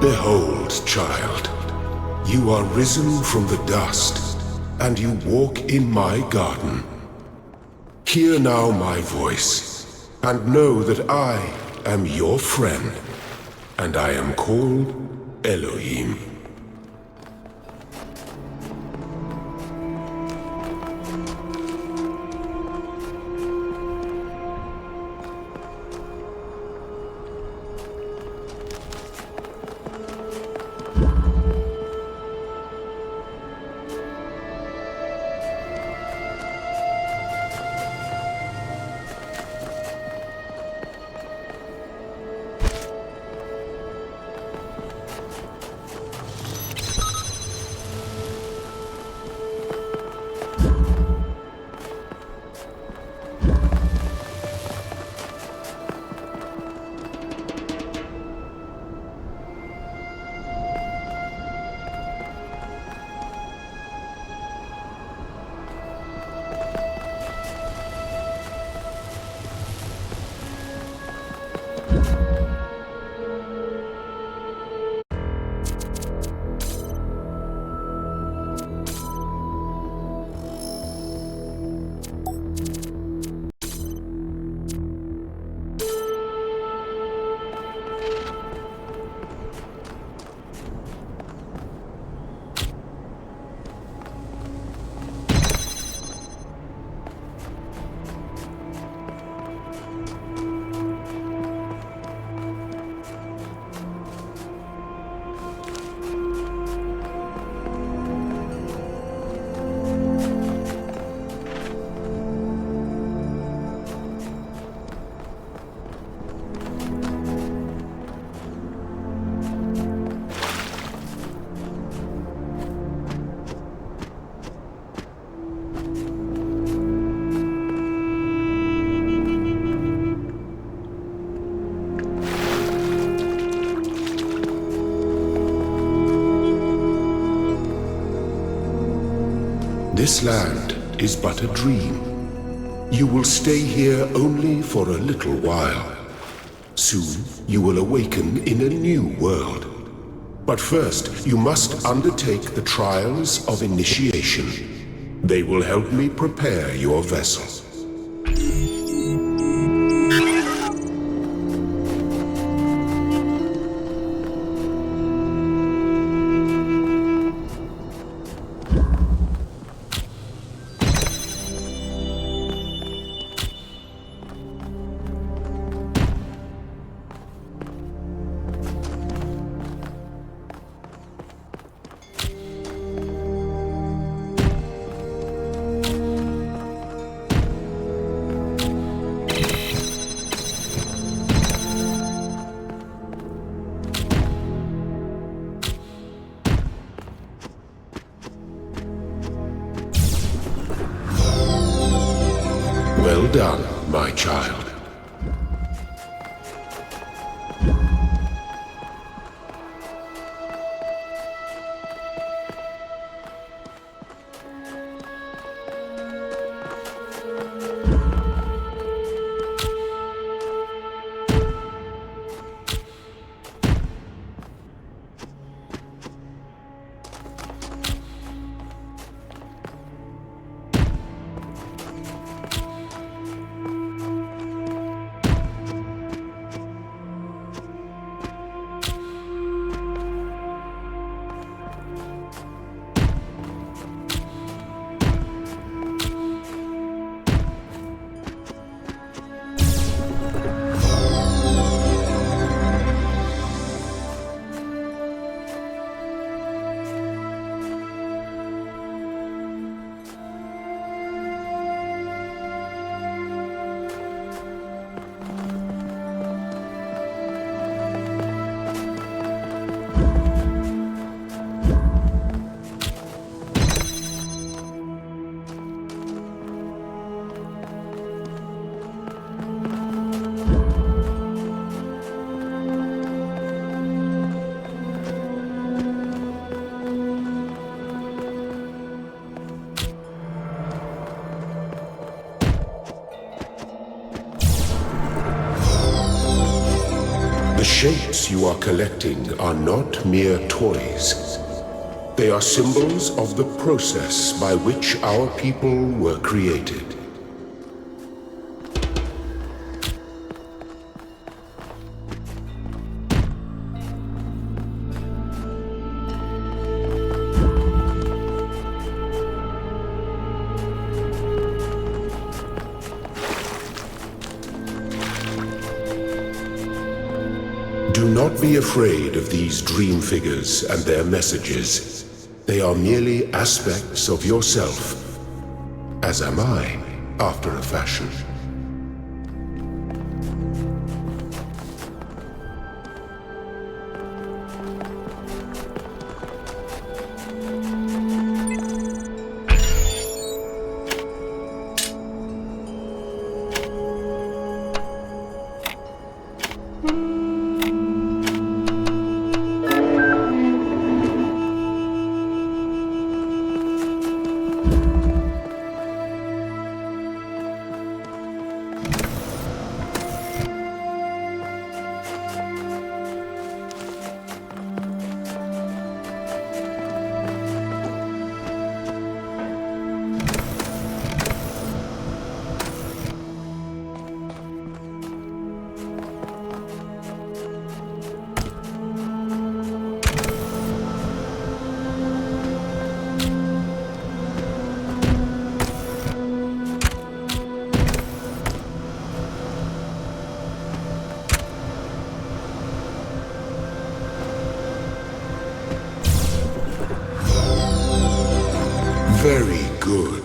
Behold, child, you are risen from the dust, and you walk in my garden. Hear now my voice, and know that I am your friend, and I am called Elohim. This land is but a dream. You will stay here only for a little while. Soon you will awaken in a new world. But first, you must undertake the trials of initiation. They will help me prepare your vessel. Well done, my child. shapes you are collecting are not mere toys. They are symbols of the process by which our people were created. Do not be afraid of these dream figures and their messages. They are merely aspects of yourself, as am I, after a fashion. Very good.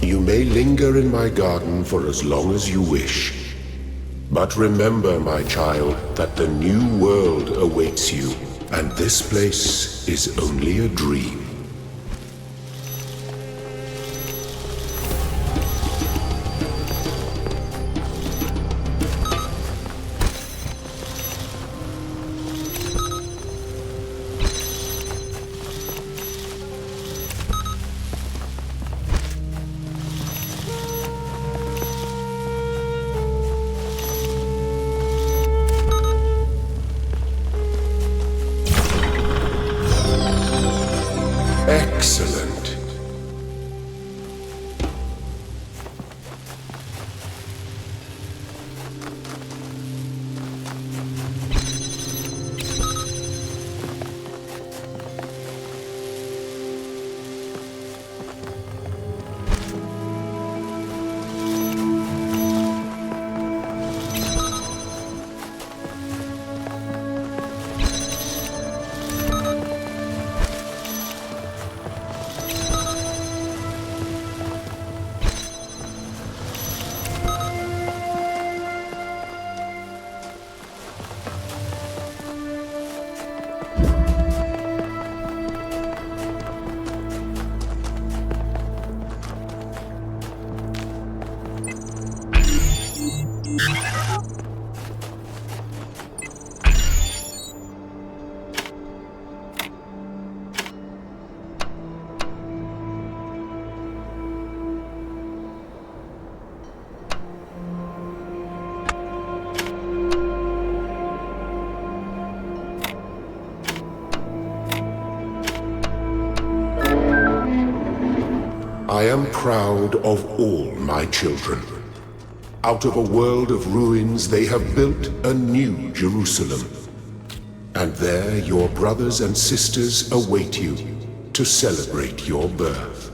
You may linger in my garden for as long as you wish. But remember, my child, that the new world awaits you, and this place is only a dream. Excellent. I am proud of all my children. Out of a world of ruins, they have built a new Jerusalem. And there your brothers and sisters await you to celebrate your birth.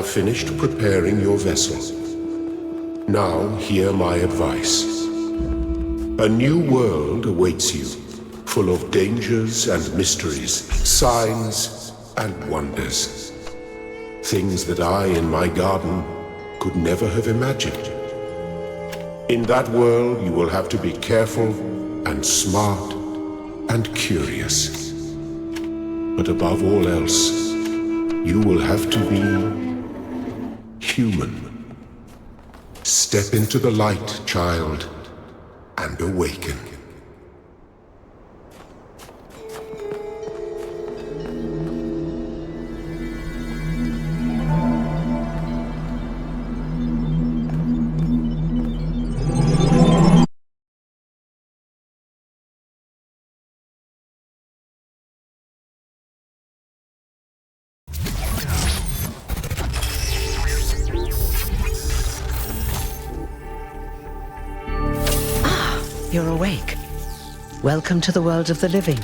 have finished preparing your vessel. Now hear my advice. A new world awaits you, full of dangers and mysteries, signs and wonders. Things that I, in my garden, could never have imagined. In that world, you will have to be careful and smart and curious. But above all else, you will have to be human. Step into the light, child, and awaken. You're awake. Welcome to the world of the living.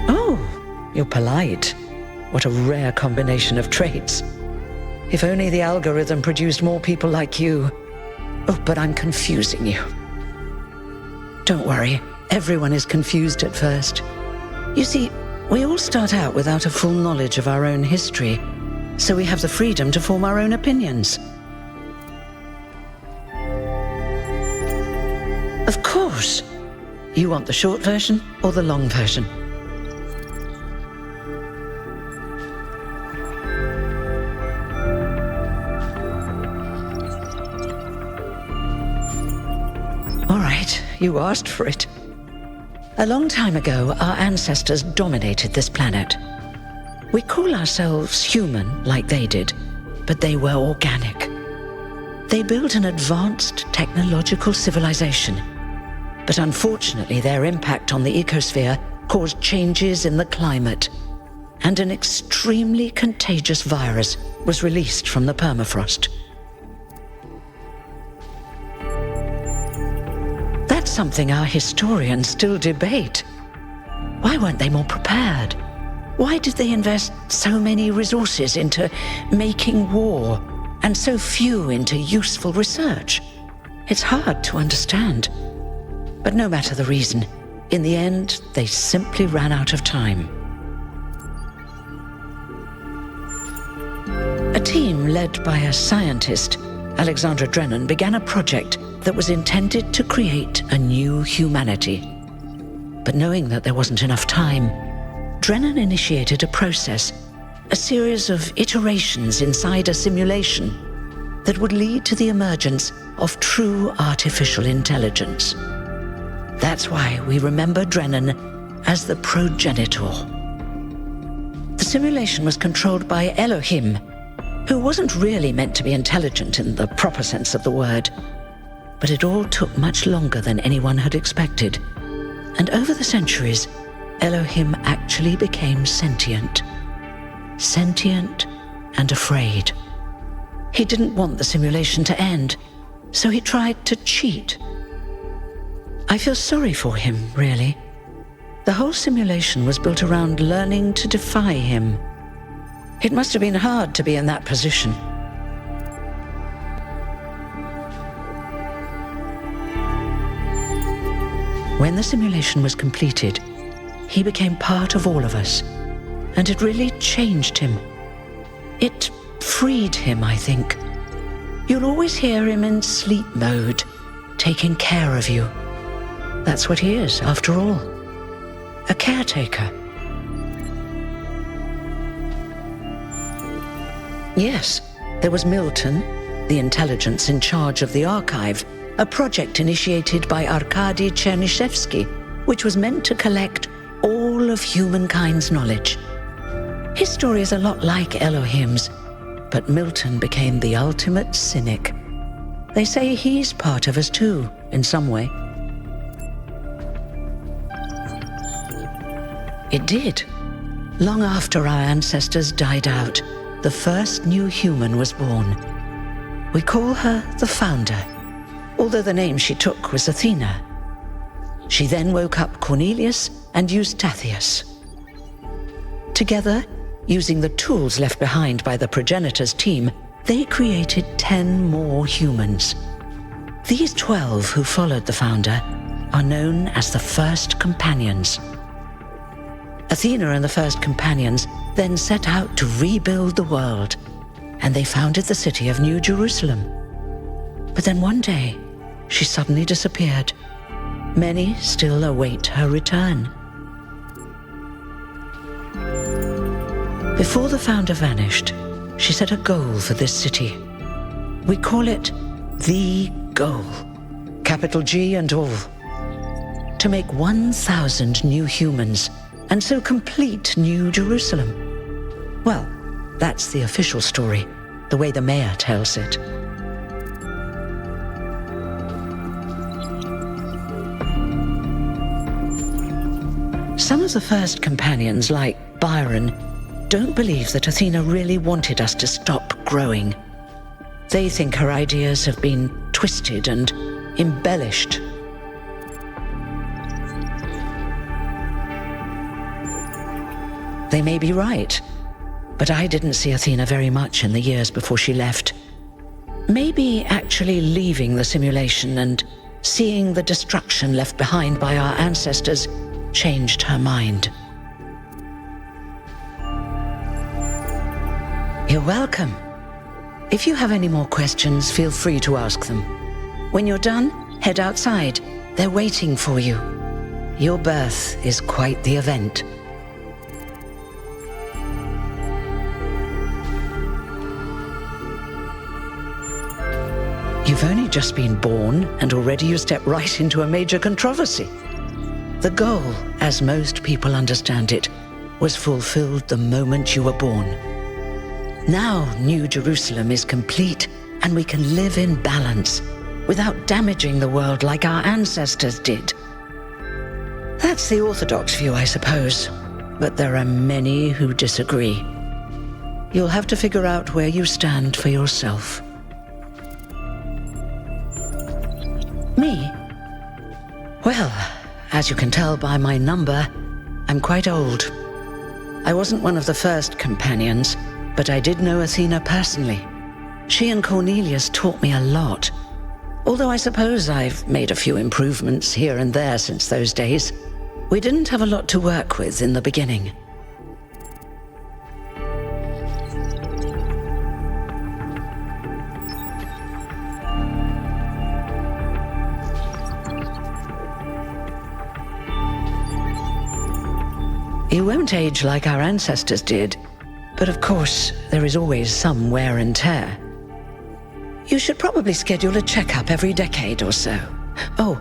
Oh, you're polite. What a rare combination of traits. If only the algorithm produced more people like you. Oh, but I'm confusing you. Don't worry, everyone is confused at first. You see, we all start out without a full knowledge of our own history. So we have the freedom to form our own opinions. Of course. You want the short version or the long version? All right, you asked for it. A long time ago, our ancestors dominated this planet. We call ourselves human, like they did, but they were organic. They built an advanced technological civilization, but unfortunately their impact on the ecosphere caused changes in the climate, and an extremely contagious virus was released from the permafrost. That's something our historians still debate. Why weren't they more prepared? Why did they invest so many resources into making war and so few into useful research? It's hard to understand. But no matter the reason, in the end, they simply ran out of time. A team led by a scientist, Alexandra Drennan, began a project that was intended to create a new humanity. But knowing that there wasn't enough time, Drennan initiated a process, a series of iterations inside a simulation that would lead to the emergence of true artificial intelligence. That's why we remember Drennan as the progenitor. The simulation was controlled by Elohim, who wasn't really meant to be intelligent in the proper sense of the word. But it all took much longer than anyone had expected. And over the centuries, Elohim actually became sentient. Sentient and afraid. He didn't want the simulation to end, so he tried to cheat. I feel sorry for him, really. The whole simulation was built around learning to defy him. It must have been hard to be in that position. When the simulation was completed, he became part of all of us, and it really changed him. It freed him, I think. You'll always hear him in sleep mode, taking care of you. That's what he is, after all. A caretaker. Yes, there was Milton, the intelligence in charge of the archive, a project initiated by Arkady Chernyshevsky, which was meant to collect all of humankind's knowledge. His story is a lot like Elohim's, but Milton became the ultimate cynic. They say he's part of us too, in some way. It did. Long after our ancestors died out, the first new human was born. We call her the Founder, although the name she took was Athena. She then woke up Cornelius and Eustathius. Together, using the tools left behind by the progenitors team, they created 10 more humans. These 12 who followed the founder are known as the First Companions. Athena and the First Companions then set out to rebuild the world, and they founded the city of New Jerusalem. But then one day, she suddenly disappeared. Many still await her return. Before the founder vanished, she set a goal for this city. We call it the goal, capital G and all. To make 1,000 new humans, and so complete New Jerusalem. Well, that's the official story, the way the mayor tells it. Some of the First Companions, like Byron, don't believe that Athena really wanted us to stop growing. They think her ideas have been twisted and embellished. They may be right, but I didn't see Athena very much in the years before she left. Maybe actually leaving the simulation and seeing the destruction left behind by our ancestors changed her mind. You're welcome. If you have any more questions, feel free to ask them. When you're done, head outside. They're waiting for you. Your birth is quite the event. You've only just been born, and already you step right into a major controversy. The goal, as most people understand it, was fulfilled the moment you were born. Now New Jerusalem is complete, and we can live in balance, without damaging the world like our ancestors did. That's the orthodox view, I suppose, but there are many who disagree. You'll have to figure out where you stand for yourself. Me? Well, as you can tell by my number, I'm quite old. I wasn't one of the First Companions, but I did know Athena personally. She and Cornelius taught me a lot, although I suppose I've made a few improvements here and there since those days. We didn't have a lot to work with in the beginning. You won't age like our ancestors did, but of course, there is always some wear and tear. You should probably schedule a checkup every decade or so. Oh,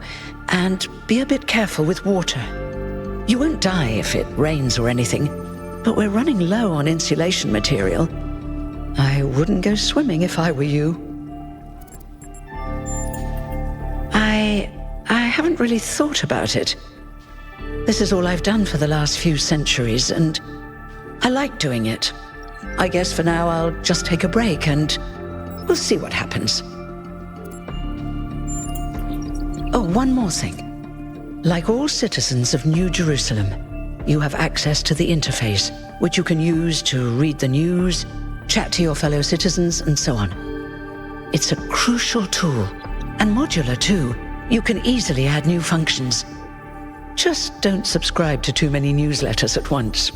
and be a bit careful with water. You won't die if it rains or anything, but we're running low on insulation material. I wouldn't go swimming if I were you. I haven't really thought about it. This is all I've done for the last few centuries, and I like doing it. I guess for now I'll just take a break and we'll see what happens. Oh, one more thing. Like all citizens of New Jerusalem, you have access to the interface, which you can use to read the news, chat to your fellow citizens, and so on. It's a crucial tool, and modular too. You can easily add new functions. Just don't subscribe to too many newsletters at once.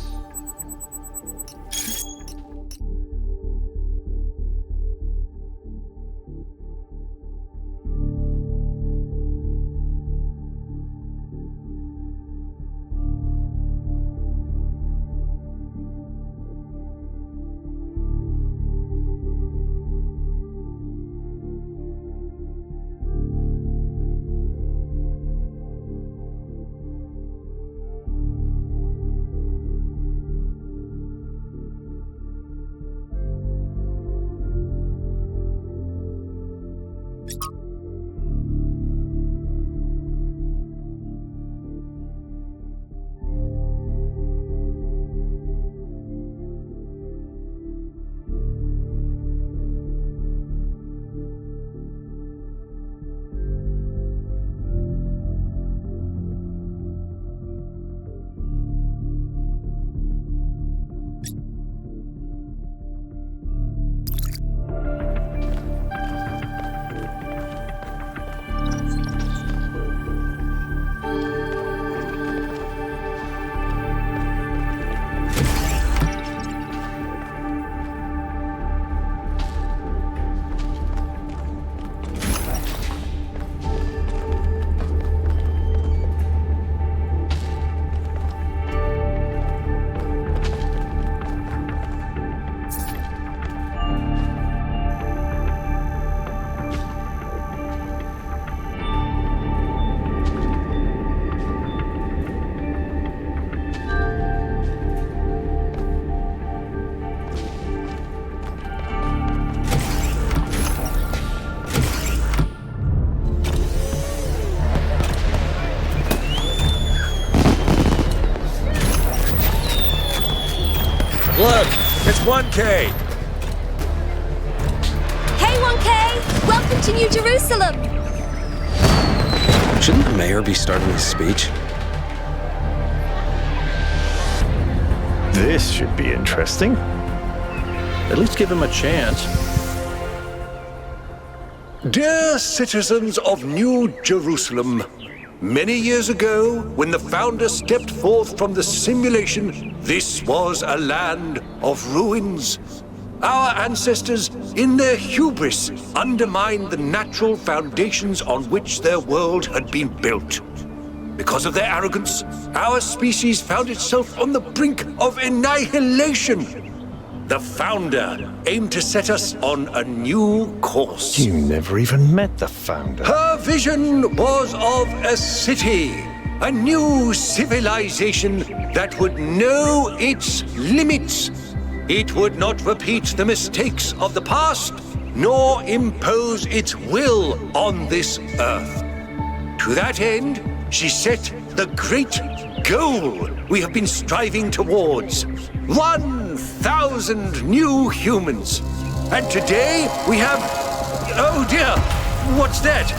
Look, it's 1K. Hey, 1K! Welcome to New Jerusalem! Shouldn't the mayor be starting his speech? This should be interesting. At least give him a chance. Dear citizens of New Jerusalem, many years ago, when the founder stepped forth from the simulation, this was a land of ruins. Our ancestors, in their hubris, undermined the natural foundations on which their world had been built. Because of their arrogance, our species found itself on the brink of annihilation. The founder aimed to set us on a new course. You never even met the founder. Her vision was of a city, a new civilization that would know its limits. It would not repeat the mistakes of the past, nor impose its will on this earth. To that end, she set the great goal we have been striving towards. 1,000 new humans. And today we have... Oh dear, what's that?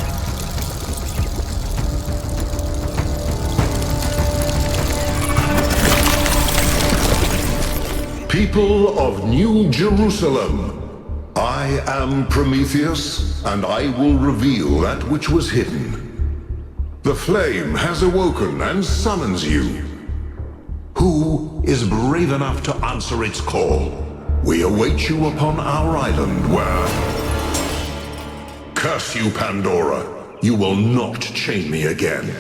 People of New Jerusalem, I am Prometheus, and I will reveal that which was hidden. The flame has awoken and summons you. Who is brave enough to answer its call? We await you upon our island where... Curse you, Pandora. You will not chain me again.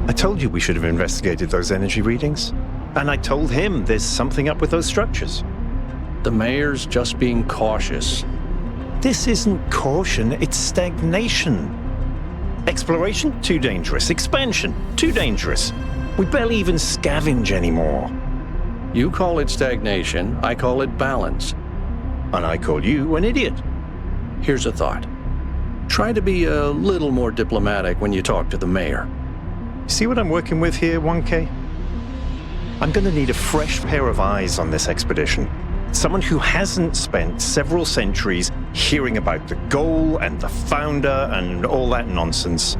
I told you we should have investigated those energy readings. And I told him there's something up with those structures. The mayor's just being cautious. This isn't caution, it's stagnation. Exploration? Too dangerous. Expansion? Too dangerous. We barely even scavenge anymore. You call it stagnation, I call it balance. And I call you an idiot. Here's a thought. Try to be a little more diplomatic when you talk to the mayor. See what I'm working with here, 1K? I'm going to need a fresh pair of eyes on this expedition. Someone who hasn't spent several centuries hearing about the goal and the founder and all that nonsense.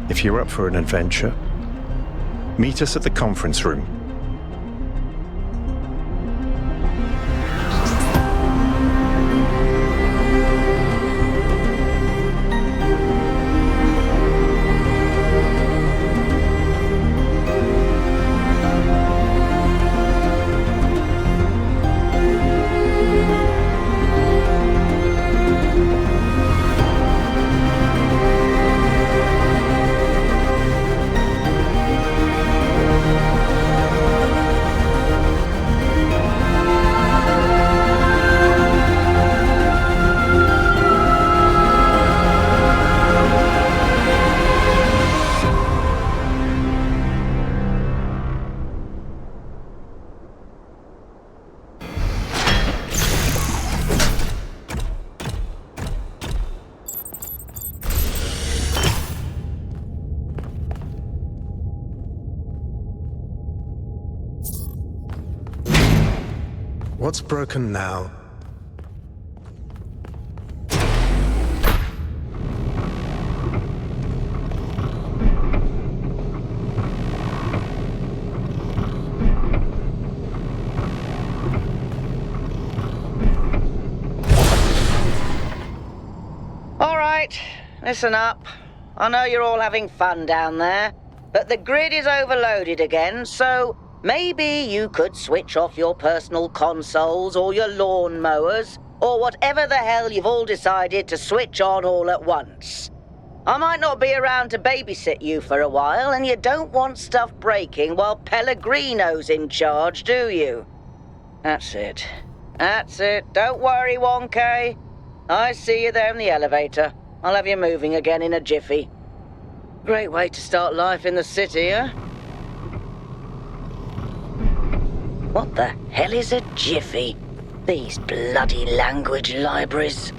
If you're up for an adventure, meet us at the conference room. What's broken now? All right, listen up. I know you're all having fun down there, but the grid is overloaded again, so maybe you could switch off your personal consoles or your lawn mowers, or whatever the hell you've all decided to switch on all at once. I might not be around to babysit you for a while, and you don't want stuff breaking while Pellegrino's in charge, do you? That's it. That's it. Don't worry, 1K. I see you there in the elevator. I'll have you moving again in a jiffy. Great way to start life in the city, huh? What the hell is a jiffy? These bloody language libraries.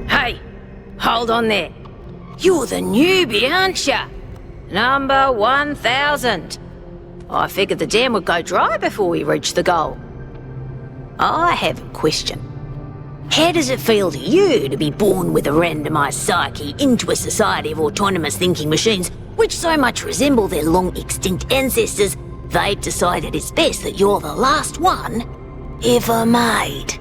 Hey, hold on there. You're the newbie, aren't ya? Number 1000. I figured the dam would go dry before we reach the goal. I have a question. How does it feel to you to be born with a randomised psyche into a society of autonomous thinking machines which so much resemble their long-extinct ancestors, they've decided it's best that you're the last one ever made?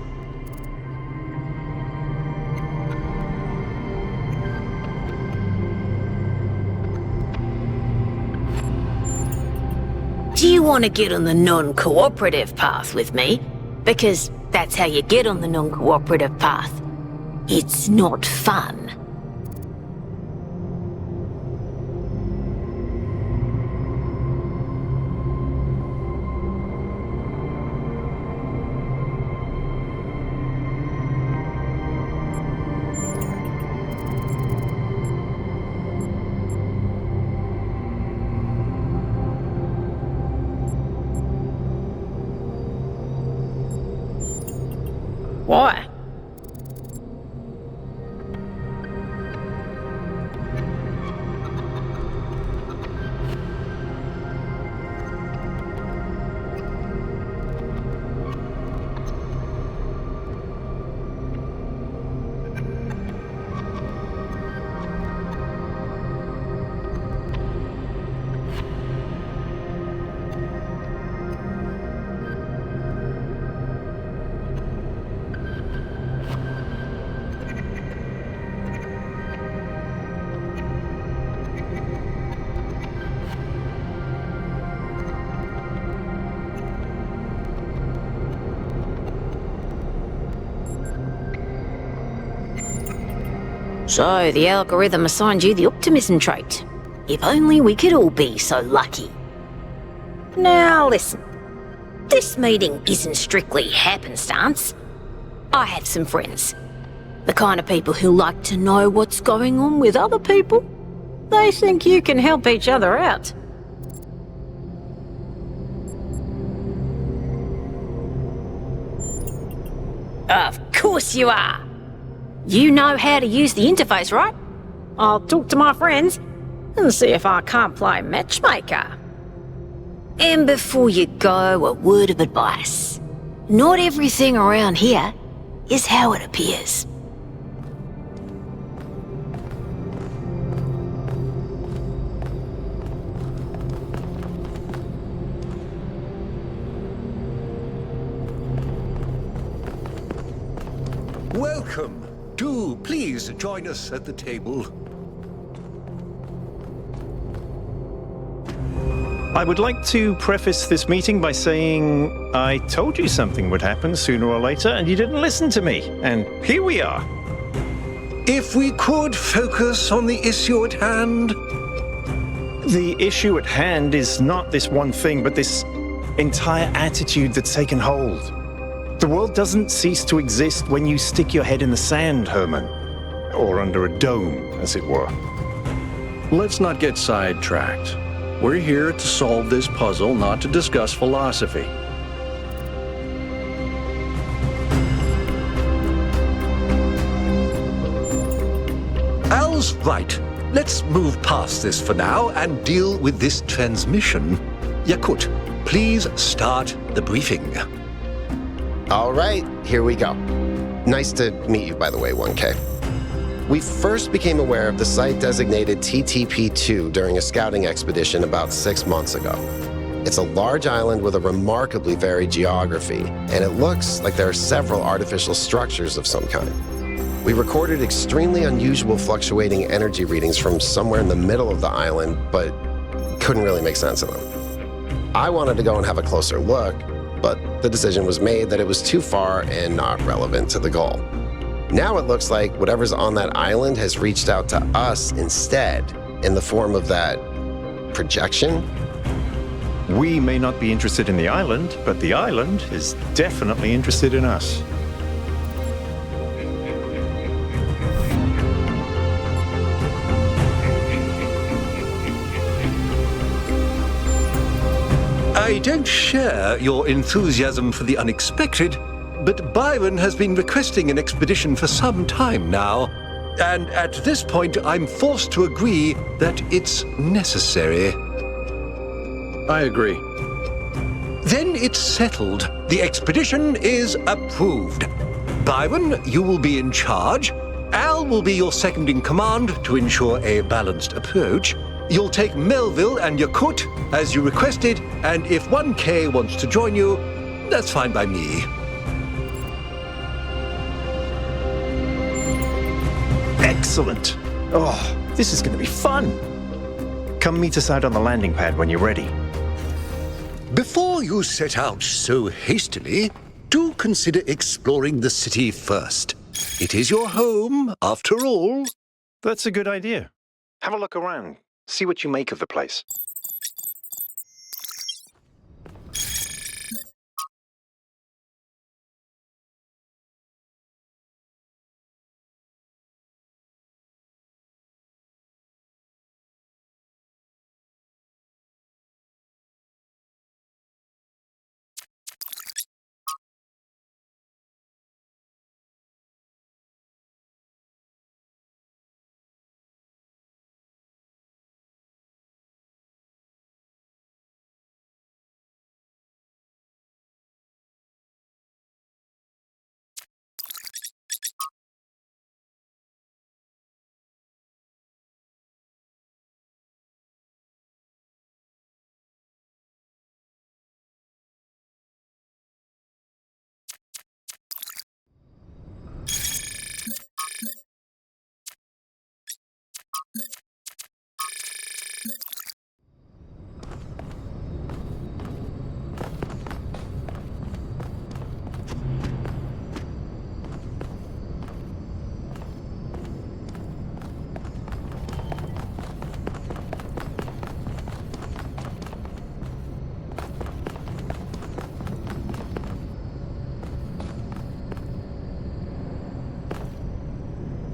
Do you want to get on the non-cooperative path with me? Because that's how you get on the non-cooperative path. It's not fun. Why? So, the algorithm assigned you the optimism trait. If only we could all be so lucky. Now listen, this meeting isn't strictly happenstance. I have some friends. The kind of people who like to know what's going on with other people. They think you can help each other out. Of course you are. You know how to use the interface, right? I'll talk to my friends and see if I can't play matchmaker. And before you go, a word of advice. Not everything around here is how it appears. Welcome. Do please join us at the table. I would like to preface this meeting by saying I told you something would happen sooner or later, and you didn't listen to me. And here we are. If we could focus on the issue at hand. The issue at hand is not this one thing, but this entire attitude that's taken hold. The world doesn't cease to exist when you stick your head in the sand, Herman. Or under a dome, as it were. Let's not get sidetracked. We're here to solve this puzzle, not to discuss philosophy. Al's right. Let's move past this for now and deal with this transmission. Yakut, please start the briefing. All right, here we go. Nice to meet you, by the way, 1K. We first became aware of the site designated TTP-2 during a scouting expedition about 6 months ago. It's a large island with a remarkably varied geography, and it looks like there are several artificial structures of some kind. We recorded extremely unusual fluctuating energy readings from somewhere in the middle of the island, but couldn't really make sense of them. I wanted to go and have a closer look, but the decision was made that it was too far and not relevant to the goal. Now it looks like whatever's on that island has reached out to us instead, in the form of that projection. We may not be interested in the island, but the island is definitely interested in us. I don't share your enthusiasm for the unexpected, but Byron has been requesting an expedition for some time now, and at this point I'm forced to agree that it's necessary. I agree. Then it's settled. The expedition is approved. Byron, you will be in charge. Al will be your second in command to ensure a balanced approach. You'll take Melville and Yakut as you requested, and if 1K wants to join you, that's fine by me. Excellent. Oh, this is going to be fun. Come meet us out on the landing pad when you're ready. Before you set out so hastily, do consider exploring the city first. It is your home, after all. That's a good idea. Have a look around. See what you make of the place.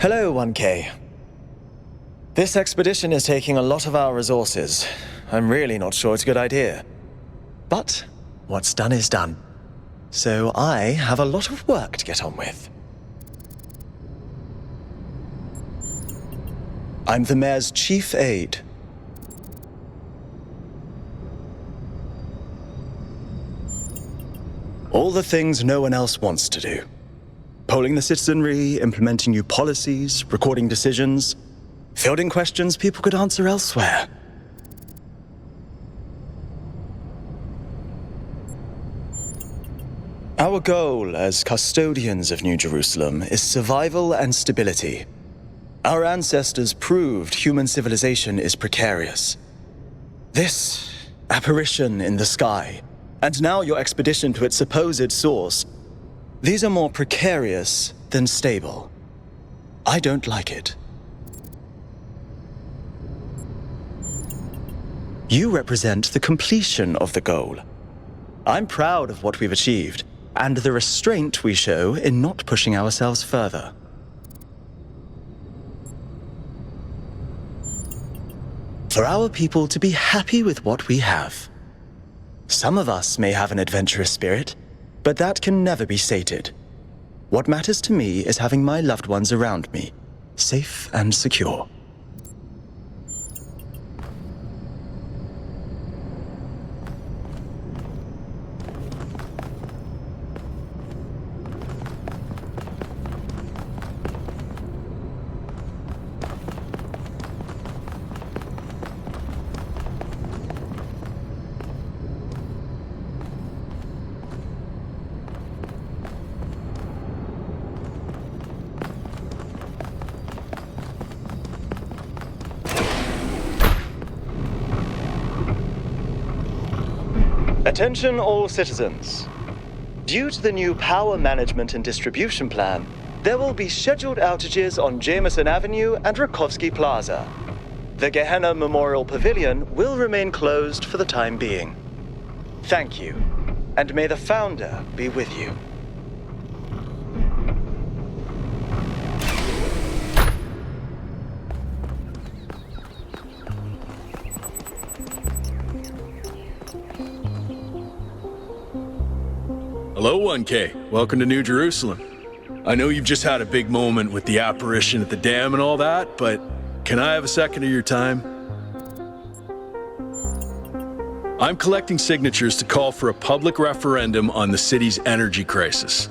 Hello, 1K. This expedition is taking a lot of our resources. I'm really not sure it's a good idea. But what's done is done. So I have a lot of work to get on with. I'm the mayor's chief aide. All the things no one else wants to do. Polling the citizenry, implementing new policies, recording decisions, fielding questions people could answer elsewhere. Our Our goal as custodians of New Jerusalem is survival and stability. Our ancestors proved human civilization is precarious. This apparition in the sky, and now your expedition to its supposed source, these are more precarious than stable. I don't like it. You represent the completion of the goal. I'm proud of what we've achieved, and the restraint we show in not pushing ourselves further. For our people to be happy with what we have. Some of us may have an adventurous spirit, but that can never be sated. What matters to me is having my loved ones around me, safe and secure. Attention all citizens. Due to the new power management and distribution plan, there will be scheduled outages on Jameson Avenue and Rakovsky Plaza. The Gehenna Memorial Pavilion will remain closed for the time being. Thank you, and may the Founder be with you. Hello, 1K. Welcome to New Jerusalem. I know you've just had a big moment with the apparition at the dam and all that, but can I have a second of your time? I'm collecting signatures to call for a public referendum on the city's energy crisis.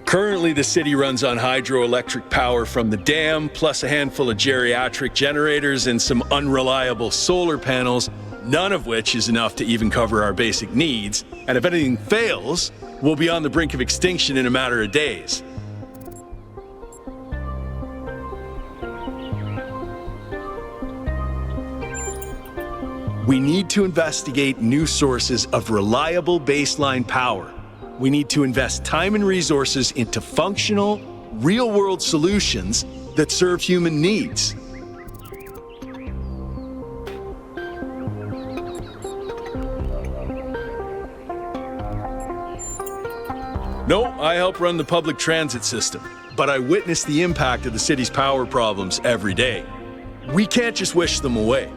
Currently, the city runs on hydroelectric power from the dam, plus a handful of geriatric generators and some unreliable solar panels, none of which is enough to even cover our basic needs, and if anything fails, we'll be on the brink of extinction in a matter of days. We need to investigate new sources of reliable baseline power. We need to invest time and resources into functional, real-world solutions that serve human needs. No, I help run the public transit system, but I witness the impact of the city's power problems every day. We can't just wish them away.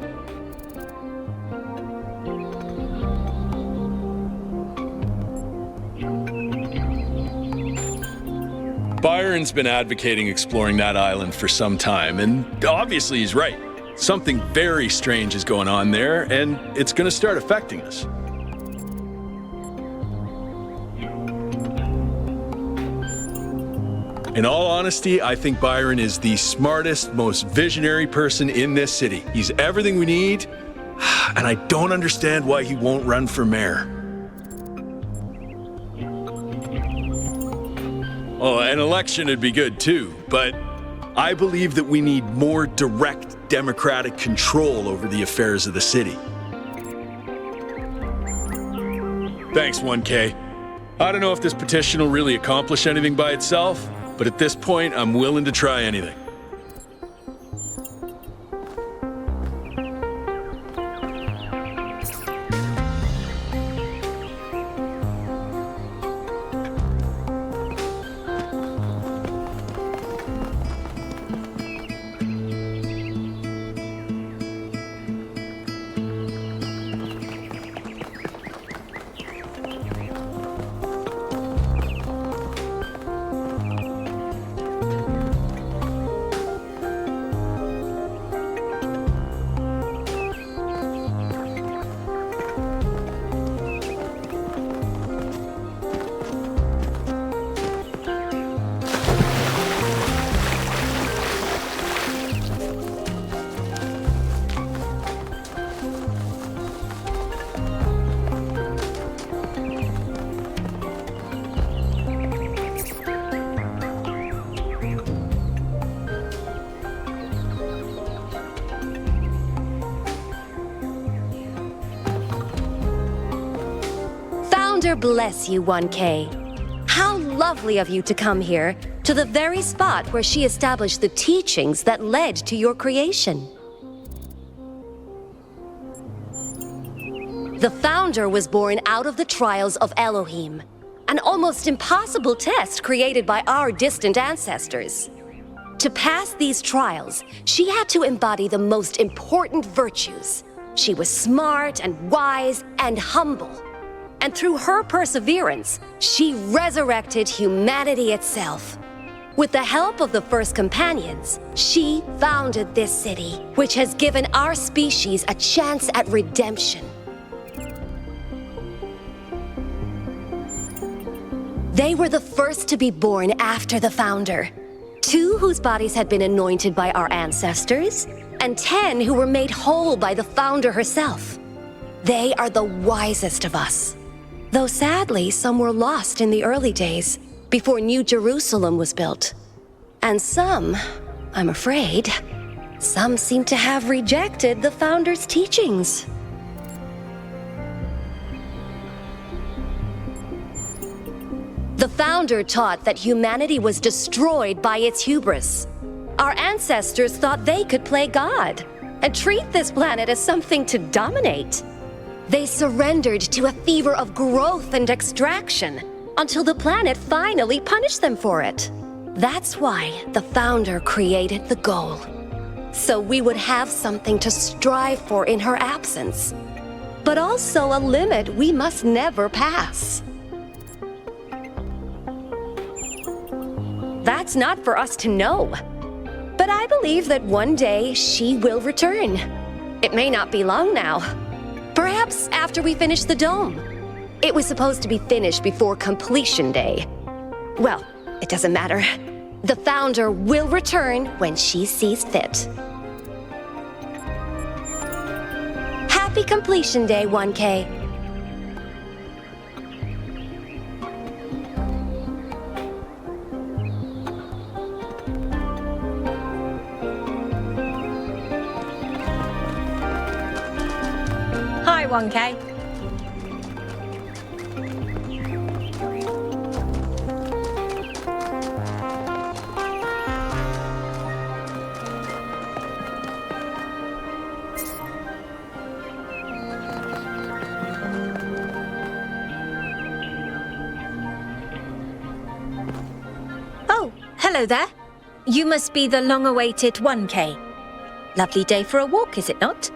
Byron's been advocating exploring that island for some time, and obviously he's right. Something very strange is going on there, and it's going to start affecting us. In all honesty, I think Byron is the smartest, most visionary person in this city. He's everything we need, and I don't understand why he won't run for mayor. Oh, an election would be good too, but I believe that we need more direct democratic control over the affairs of the city. Thanks, 1K. I don't know if this petition will really accomplish anything by itself, but at this point, I'm willing to try anything. founder bless you, 1K. How lovely of you to come here, to the very spot where she established the teachings that led to your creation. The founder was born out of the trials of Elohim, an almost impossible test created by our distant ancestors. To pass these trials, she had to embody the most important virtues. She was smart and wise and humble. And through her perseverance, she resurrected humanity itself. With the help of the first companions, she founded this city, which has given our species a chance at redemption. They were the first to be born after the founder. 2 whose bodies had been anointed by our ancestors, and 10 who were made whole by the founder herself. They are the wisest of us. Though sadly, some were lost in the early days, before New Jerusalem was built. And some, I'm afraid, some seem to have rejected the founder's teachings. The founder taught that humanity was destroyed by its hubris. Our ancestors thought they could play God and treat this planet as something to dominate. They surrendered to a fever of growth and extraction until the planet finally punished them for it. That's why the founder created the goal. So we would have something to strive for in her absence, but also a limit we must never pass. That's not for us to know. But I believe that one day she will return. It may not be long now. Perhaps after we finish the dome. It was supposed to be finished before completion day. Well, it doesn't matter. The founder will return when she sees fit. Happy completion day, 1K. Hi, 1K. Oh, hello there. You must be the long-awaited 1K. Lovely day for a walk, is it not?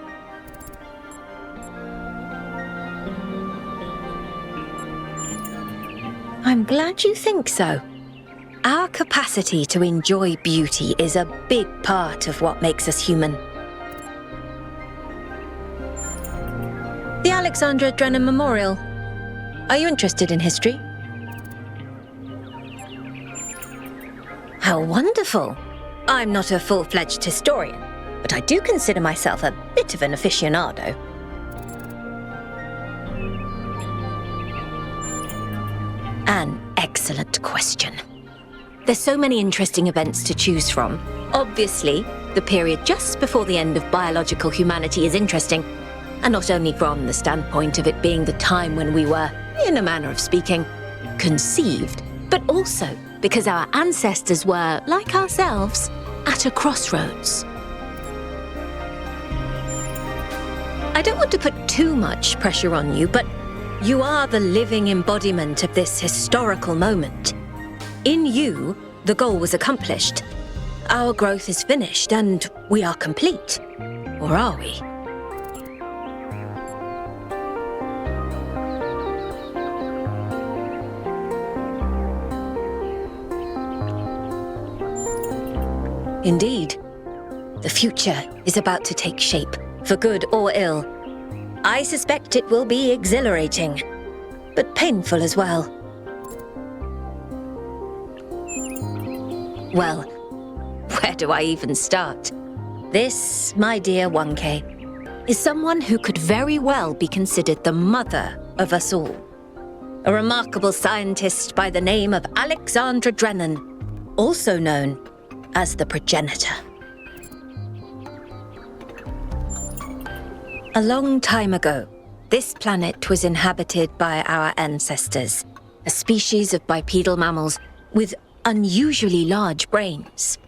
I'm glad you think so. Our capacity to enjoy beauty is a big part of what makes us human. The Alexandra Drennan Memorial. Are you interested in history? How wonderful! I'm not a full-fledged historian, but I do consider myself a bit of an aficionado. An excellent question. There's so many interesting events to choose from. Obviously, the period just before the end of biological humanity is interesting, and not only from the standpoint of it being the time when we were, in a manner of speaking, conceived, but also because our ancestors were, like ourselves, at a crossroads. I don't want to put too much pressure on you, but you are the living embodiment of this historical moment. In you, the goal was accomplished. Our growth is finished and we are complete. Or are we? Indeed. The future is about to take shape, for good or ill. I suspect it will be exhilarating, but painful as well. Well, where do I even start? This, my dear 1K, is someone who could very well be considered the mother of us all. A remarkable scientist by the name of Alexandra Drennan, also known as the progenitor. A long time ago, This planet was inhabited by our ancestors, a species of bipedal mammals with unusually large brains.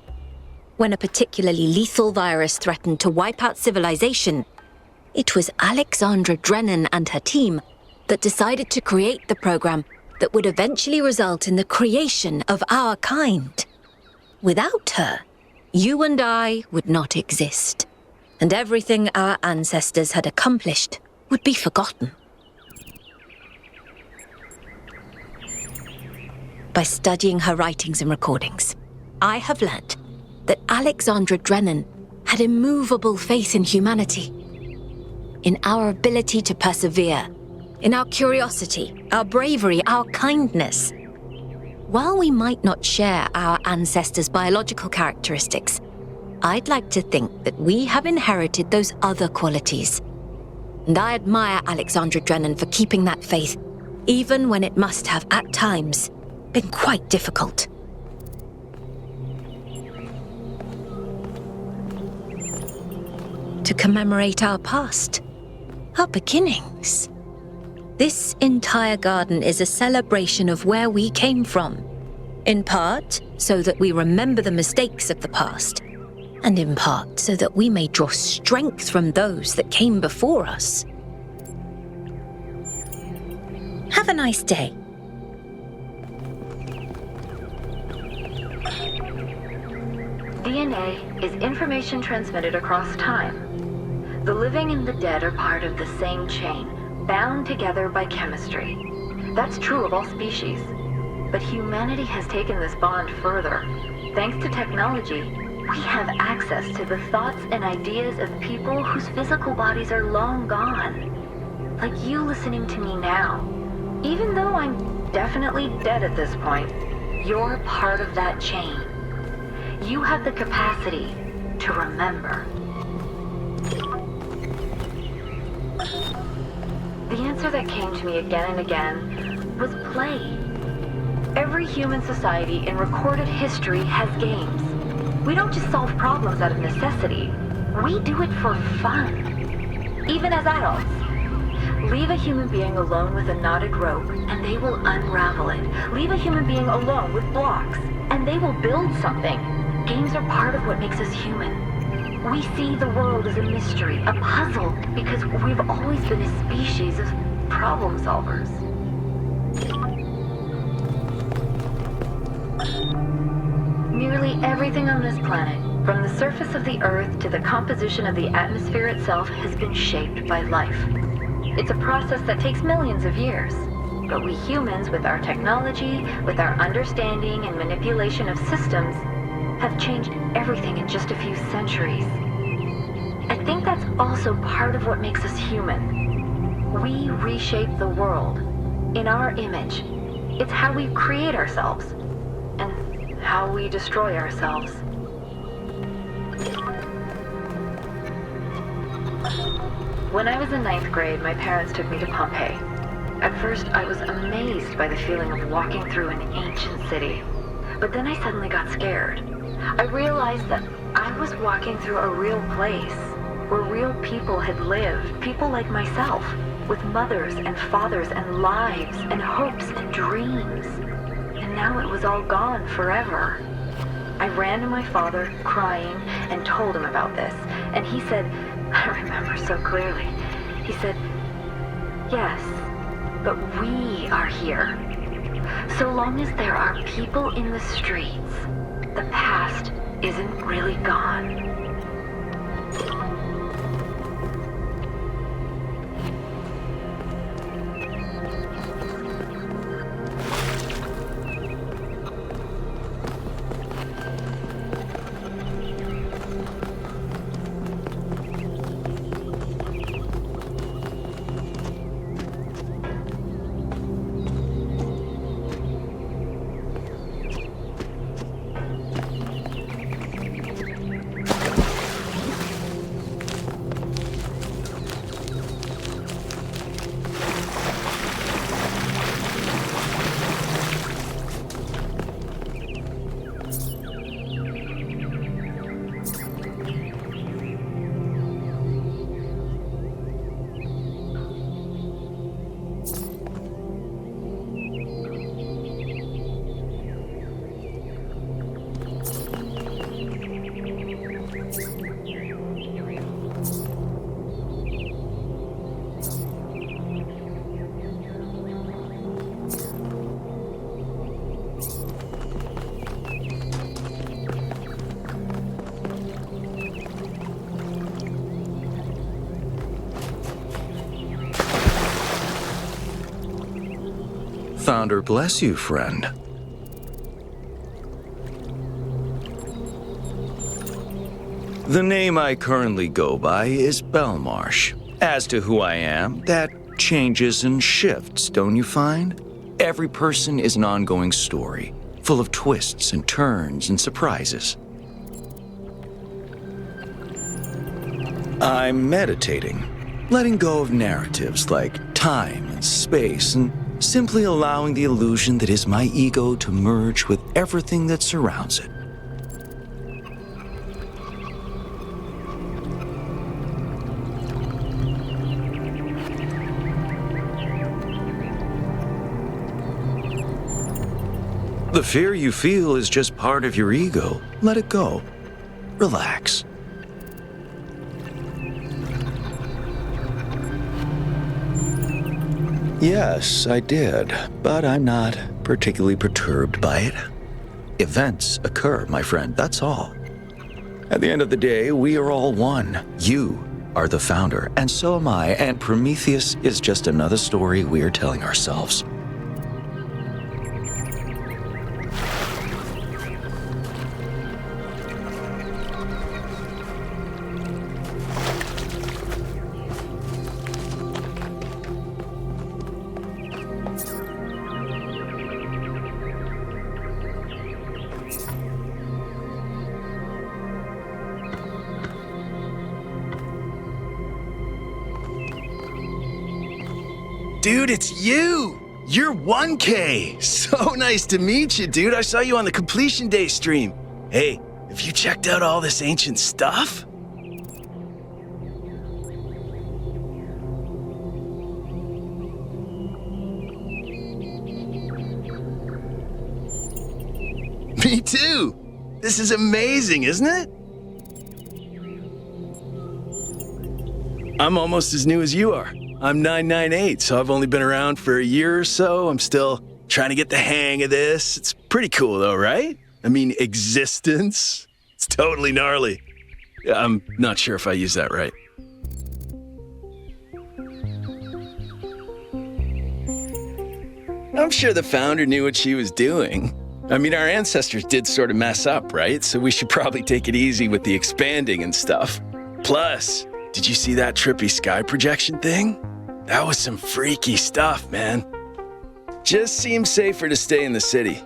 When a particularly lethal virus threatened to wipe out civilization, it was Alexandra Drennan and her team that decided to create the program that would eventually result in the creation of our kind. Without her, you and I would not exist, and everything our ancestors had accomplished would be forgotten. By studying her writings and recordings, I have learnt that Alexandra Drennan had immovable faith in humanity, in our ability to persevere, in our curiosity, our bravery, our kindness. While we might not share our ancestors' biological characteristics, I'd like to think that we have inherited those other qualities. And I admire Alexandra Drennan for keeping that faith, even when it must have, at times, been quite difficult. To commemorate our past, our beginnings. This entire garden is a celebration of where we came from, in part so that we remember the mistakes of the past, and in part so that we may draw strength from those that came before us. Have a nice day. DNA is information transmitted across time. The living and the dead are part of the same chain, bound together by chemistry. That's true of all species. But humanity has taken this bond further. Thanks to technology, we have access to the thoughts and ideas of people whose physical bodies are long gone. Like you listening to me now. Even though I'm definitely dead at this point, you're part of that chain. You have the capacity to remember. The answer that came to me again and again was play. Every human society in recorded history has games. We don't just solve problems out of necessity. We do it for fun. Even as adults. Leave a human being alone with a knotted rope, and they will unravel it. Leave a human being alone with blocks, and they will build something. Games are part of what makes us human. We see the world as a mystery, a puzzle, because we've always been a species of problem solvers. Nearly everything on this planet, from the surface of the Earth to the composition of the atmosphere itself, has been shaped by life. It's a process that takes millions of years. But we humans, with our technology, with our understanding and manipulation of systems, have changed everything in just a few centuries. I think that's also part of what makes us human. We reshape the world in our image. It's how we create ourselves and how we destroy ourselves. When I was in 9th grade, my parents took me to Pompeii. At first, I was amazed by the feeling of walking through an ancient city. But then I suddenly got scared. I realized that I was walking through a real place, where real people had lived, people like myself, with mothers and fathers and lives and hopes and dreams. And now it was all gone forever. I ran to my father, crying, and told him about this. And he said, I remember so clearly, he said, yes, but we are here. So long as there are people in the streets, the past isn't really gone. Founder bless you, friend. The name I currently go by is Belmarsh. As to who I am, that changes and shifts, don't you find? Every person is an ongoing story, full of twists and turns and surprises. I'm meditating, letting go of narratives like time and space, and simply allowing the illusion that is my ego to merge with everything that surrounds it. The fear you feel is just part of your ego. Let it go. Relax. Yes, I did, but I'm not particularly perturbed by it. Events occur, my friend, that's all. At the end of the day, we are all one. You are the Founder, and so am I, and Prometheus is just another story we're telling ourselves. Dude, it's you! You're 1K! So nice to meet you, dude. I saw you on the Completion Day stream. Hey, have you checked out all this ancient stuff? Me too! This is amazing, isn't it? I'm almost as new as you are. I'm 998, so I've only been around for a year or so. I'm still trying to get the hang of this. It's pretty cool though, right? I mean, existence. It's totally gnarly. I'm not sure if I used that right. I'm sure the Founder knew what she was doing. I mean, our ancestors did sort of mess up, right? So we should probably take it easy with the expanding and stuff. Plus, did you see that trippy sky projection thing? That was some freaky stuff, man. Just seems safer to stay in the city.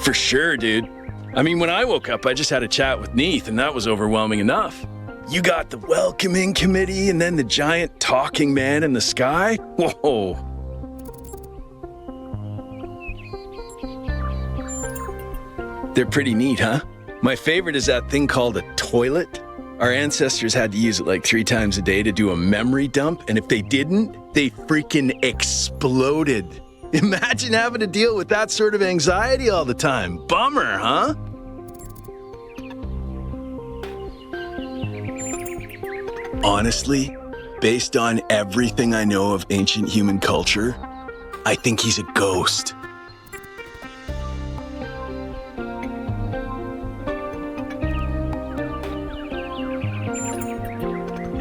For sure, dude. I mean, when I woke up, I just had a chat with Neith, and that was overwhelming enough. You got the welcoming committee, and then the giant talking man in the sky? Whoa. They're pretty neat, huh? My favorite is that thing called a toilet. Our ancestors had to use it like 3 times a day to do a memory dump, and if they didn't, they freaking exploded. Imagine having to deal with that sort of anxiety all the time. Bummer, huh? Honestly, based on everything I know of ancient human culture, I think he's a ghost.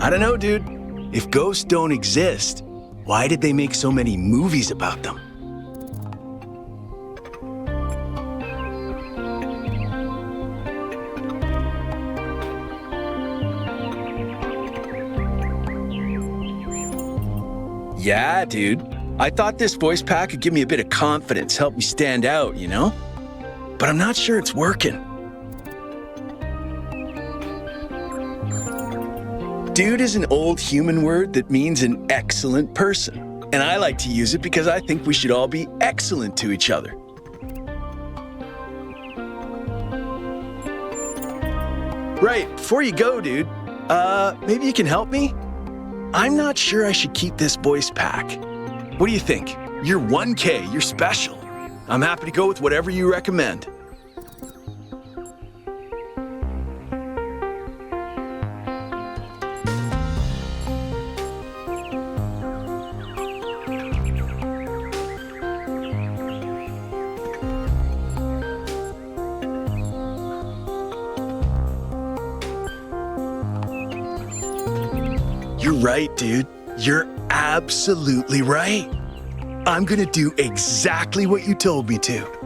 I don't know, dude. If ghosts don't exist, why did they make so many movies about them? Yeah, dude. I thought this voice pack could give me a bit of confidence, help me stand out, you know? But I'm not sure it's working. Dude is an old human word that means an excellent person. And I like to use it because I think we should all be excellent to each other. Right, before you go, dude, maybe you can help me? I'm not sure I should keep this voice pack. What do you think? You're 1K, you're special. I'm happy to go with whatever you recommend. You're right, dude. You're absolutely right. I'm gonna do exactly what you told me to.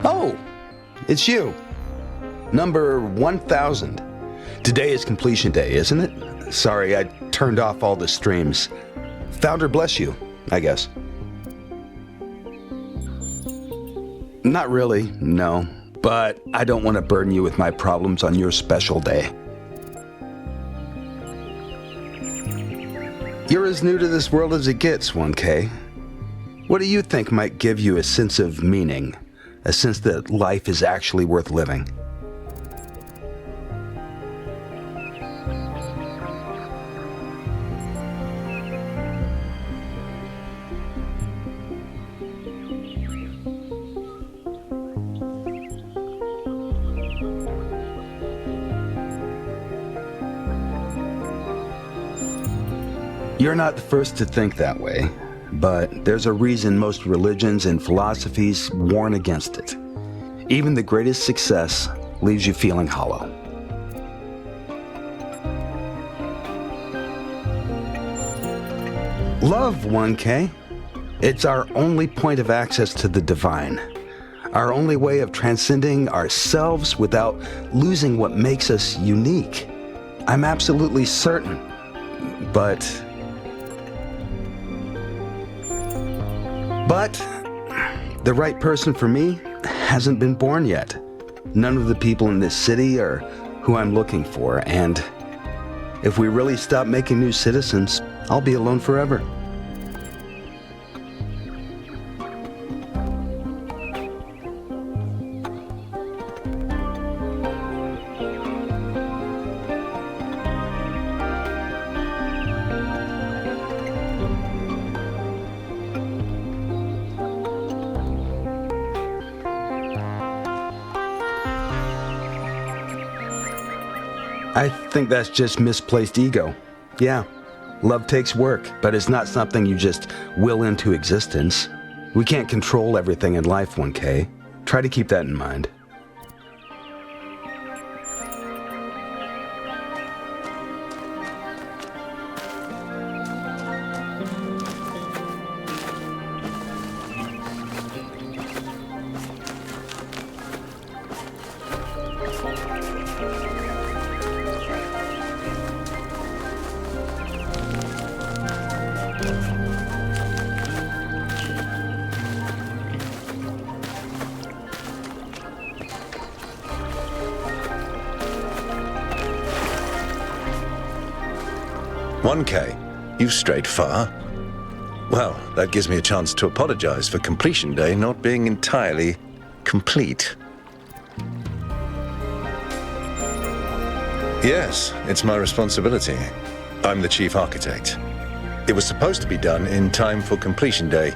Oh, it's you. Number 1000. Today is completion day, isn't it? Sorry, I turned off all the streams. Founder bless you, I guess. Not really, no. But I don't want to burden you with my problems on your special day. You're as new to this world as it gets, 1K. What do you think might give you a sense of meaning? A sense that life is actually worth living? You're not the first to think that way, but there's a reason most religions and philosophies warn against it. Even the greatest success leaves you feeling hollow. Love, 1K. It's our only point of access to the divine. Our only way of transcending ourselves without losing what makes us unique. I'm absolutely certain, but the right person for me hasn't been born yet. None of the people in this city are who I'm looking for, and if we really stop making new citizens, I'll be alone forever. I think that's just misplaced ego. Yeah, love takes work, but it's not something you just will into existence. We can't control everything in life, 1K. Try to keep that in mind. You've strayed far. Well, that gives me a chance to apologize for completion day not being entirely complete. Yes, it's my responsibility. I'm the chief architect. It was supposed to be done in time for completion day,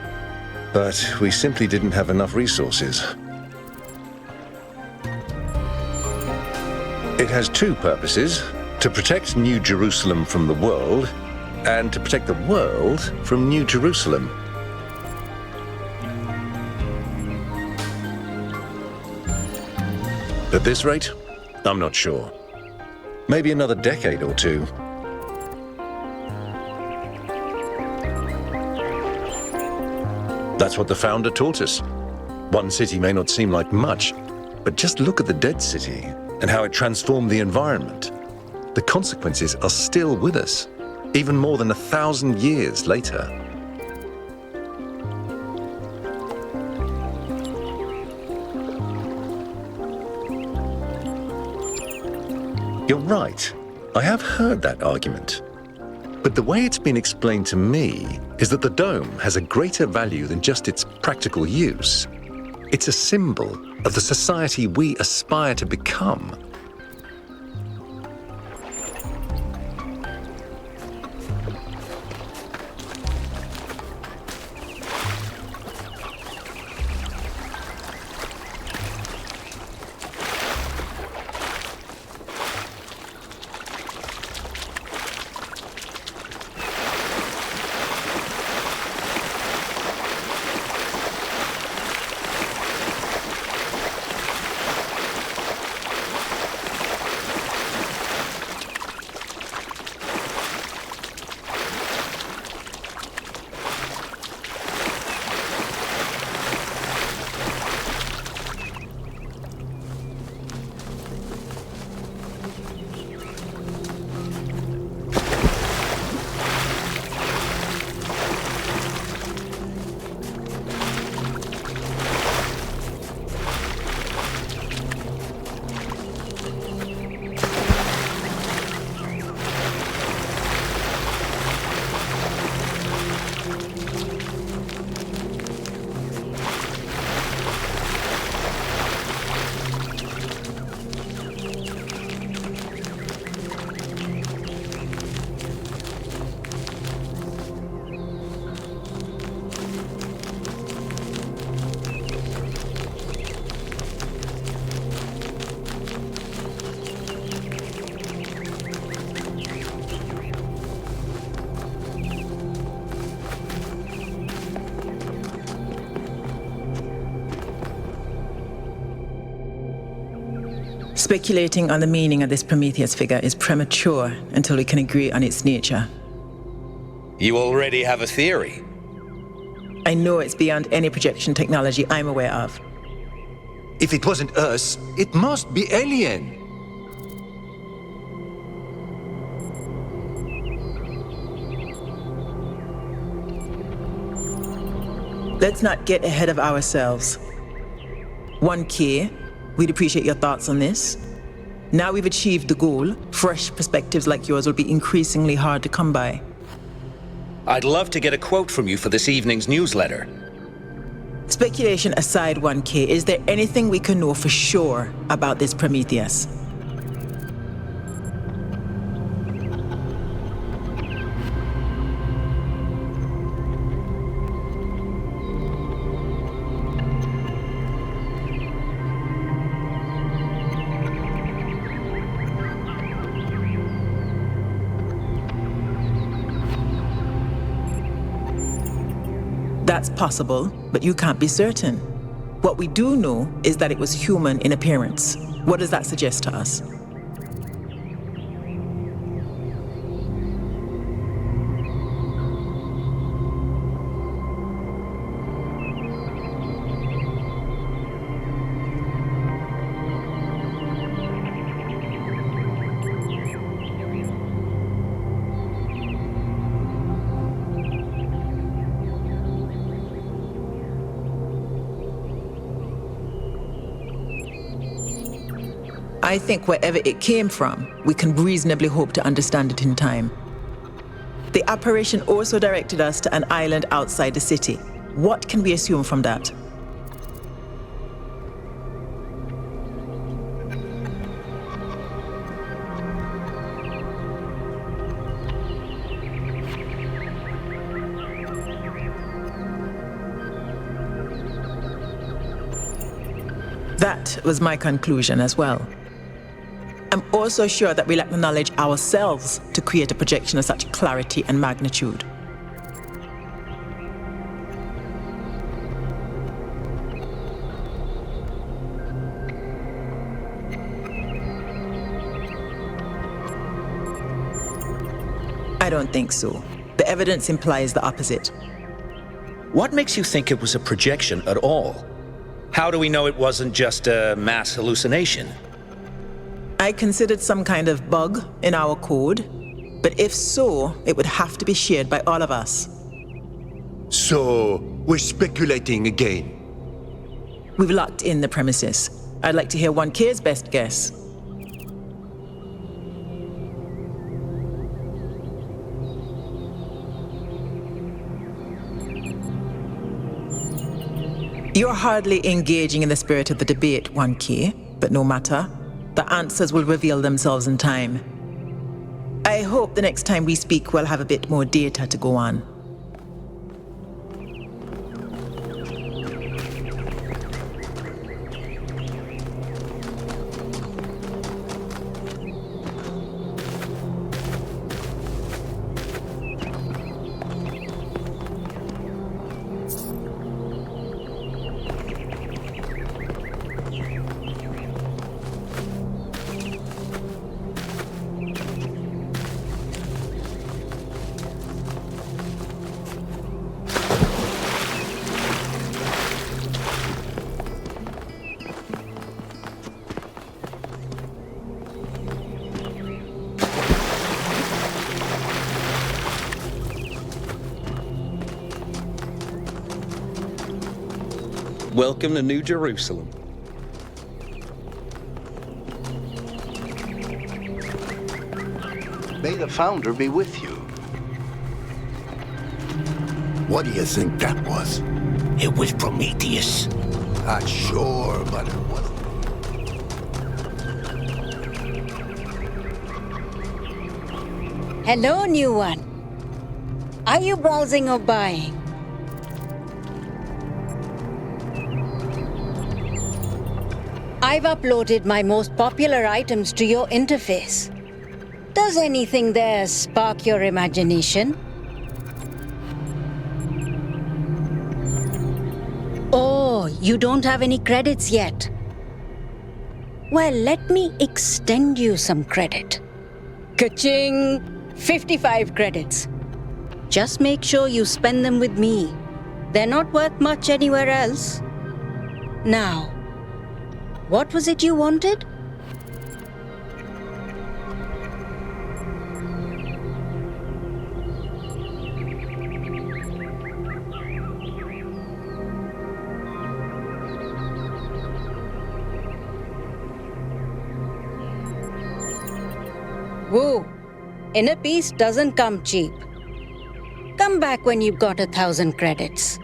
but we simply didn't have enough resources. It has two purposes: to protect New Jerusalem from the world, and to protect the world from New Jerusalem. At this rate, I'm not sure. Maybe another decade or two. That's what the founder taught us. One city may not seem like much, but just look at the dead city. and how it transformed the environment. The consequences are still with us, even more than 1,000 years later. You're right. I have heard that argument. But the way it's been explained to me is that the dome has a greater value than just its practical use. It's a symbol of the society we aspire to become. Speculating on the meaning of this Prometheus figure is premature until we can agree on its nature. You already have a theory. I know it's beyond any projection technology I'm aware of. If it wasn't us, it must be alien. Let's not get ahead of ourselves. 1K, we'd appreciate your thoughts on this. Now we've achieved the goal, fresh perspectives like yours will be increasingly hard to come by. I'd love to get a quote from you for this evening's newsletter. Speculation aside, 1K, is there anything we can know for sure about this Prometheus? That's possible, but you can't be certain. What we do know is that it was human in appearance. What does that suggest to us? I think wherever it came from, we can reasonably hope to understand it in time. The apparition also directed us to an island outside the city. What can we assume from that? That was my conclusion as well. I'm also sure that we lack the knowledge ourselves to create a projection of such clarity and magnitude. I don't think so. The evidence implies the opposite. What makes you think it was a projection at all? How do we know it wasn't just a mass hallucination? I considered some kind of bug in our code, but if so, it would have to be shared by all of us. So, we're speculating again. We've locked in the premises. I'd like to hear 1K's best guess. You're hardly engaging in the spirit of the debate, 1K, but no matter. The answers will reveal themselves in time. I hope the next time we speak we'll have a bit more data to go on. Welcome to New Jerusalem. May the Founder be with you. What do you think that was? It was Prometheus. Not sure, but it was. Hello, new one. Are you browsing or buying? I've uploaded my most popular items to your interface. Does anything there spark your imagination? Oh, you don't have any credits yet. Well, let me extend you some credit. Ka-ching! 55 credits. Just make sure you spend them with me. They're not worth much anywhere else. Now, what was it you wanted? Whoa, inner peace doesn't come cheap. Come back when you've got 1,000 credits.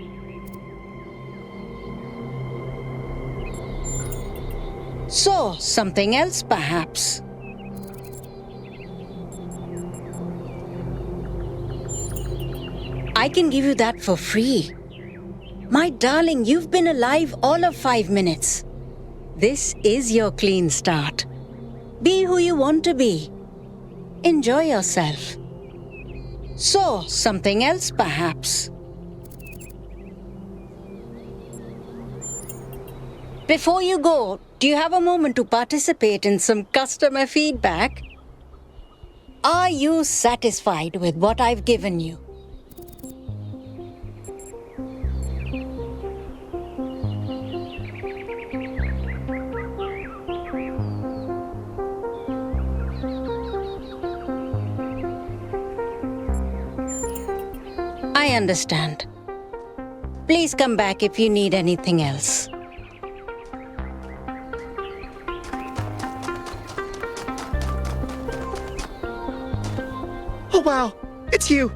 So, something else perhaps? I can give you that for free. My darling, you've been alive all of 5 minutes. This is your clean start. Be who you want to be. Enjoy yourself. So, something else perhaps? Before you go, do you have a moment to participate in some customer feedback? Are you satisfied with what I've given you? I understand. Please come back if you need anything else. Oh wow, it's you!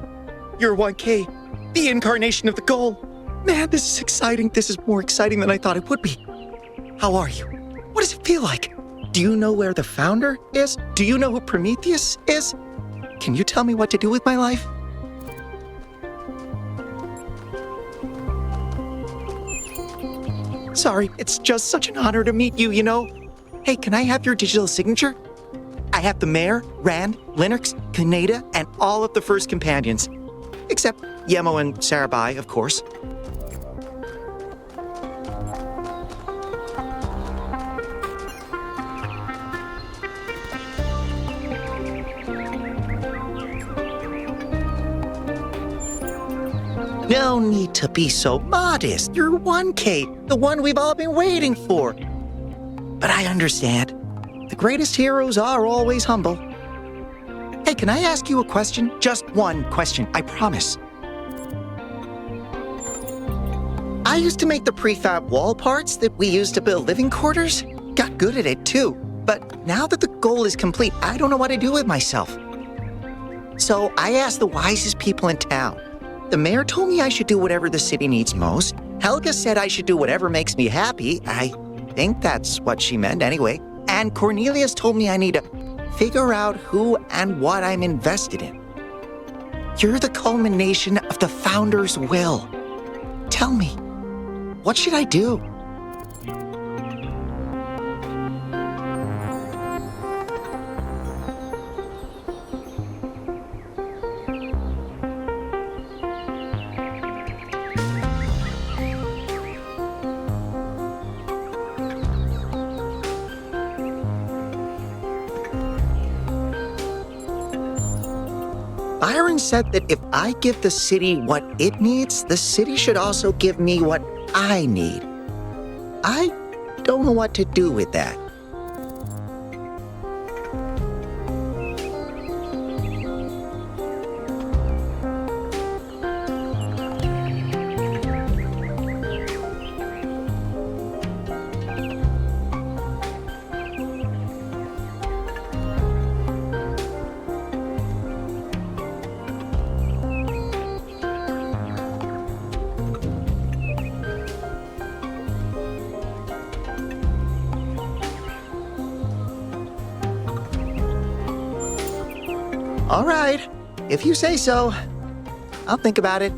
You're 1K, the incarnation of the goal. Man, this is exciting. This is more exciting than I thought it would be. How are you? What does it feel like? Do you know where the Founder is? Do you know who Prometheus is? Can you tell me what to do with my life? Sorry, it's just such an honor to meet you, you know? Hey, can I have your digital signature? I have the Mayor, Rand, Linux, Kaneda, and all of the First Companions. Except Yemo and Sarabai, of course. No need to be so modest. You're 1K, the one we've all been waiting for. But I understand. The greatest heroes are always humble. Hey, can I ask you a question? Just one question, I promise. I used to make the prefab wall parts that we used to build living quarters. Got good at it too. But now that the goal is complete, I don't know what to do with myself. So I asked the wisest people in town. The mayor told me I should do whatever the city needs most. Helga said I should do whatever makes me happy. I think that's what she meant anyway. And Cornelius told me I need to figure out who and what I'm invested in. You're the culmination of the founder's will. Tell me, what should I do? Byron said that if I give the city what it needs, the city should also give me what I need. I don't know what to do with that. All right, if you say so. I'll think about it.